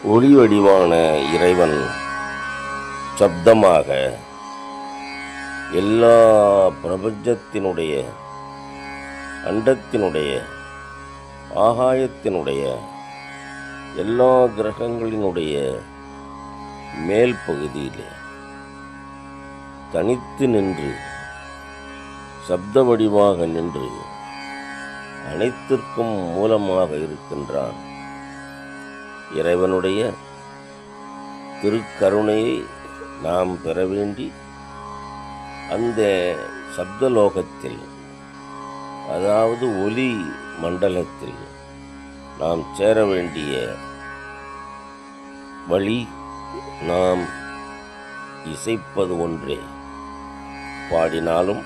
ஒளி வடிவான இறைவன் சப்தமாக எல்லா பிரபஞ்சத்தினுடைய, அண்டத்தினுடைய, ஆகாயத்தினுடைய, எல்லா கிரகங்களினுடைய மேல் பகுதியில் தனித்து நின்று சப்த வடிவாக நின்று அனைத்திற்கும் மூலமாக இருக்கின்றான். இறைவனுடைய திருக்கருணையை நாம் பெற வேண்டி அந்த சப்தலோகத்தில், அதாவது ஒலி மண்டலத்தில் நாம் சேர வேண்டிய வழி நாம் இசைப்பது ஒன்றே. பாடினாலும்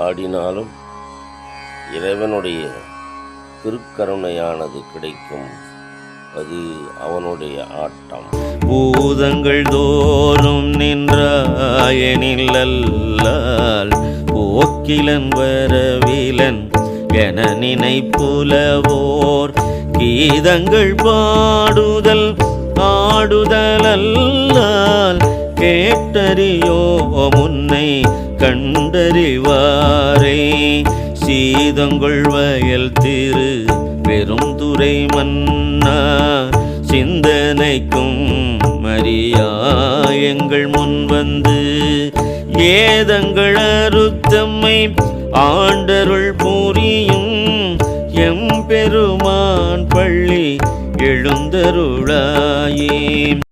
ஆடினாலும் இறைவனுடைய திருக்கருணையானது கிடைக்கும். அது அவனுடைய ஆட்டம். பூதங்கள் தோறும் நின்றாயனில் அல்லால் போக்கிலன் வரவிலன் என நினைப்புலவோர் கீதங்கள் பாடுதல் ஆடுதல் அல்லால் கேட்டறியோ முன்னை கண்டறிவாரே. சீதங்கள் வயல் திரு பெருந்துரை மன்னா சிந்தனைக்கும் மரியாயங்கள் முன் வந்து ஏதங்கள் அறுத்தம்மை ஆண்டருள் புரியும் எம்பெருமான் பள்ளி எழுந்தருளாயே.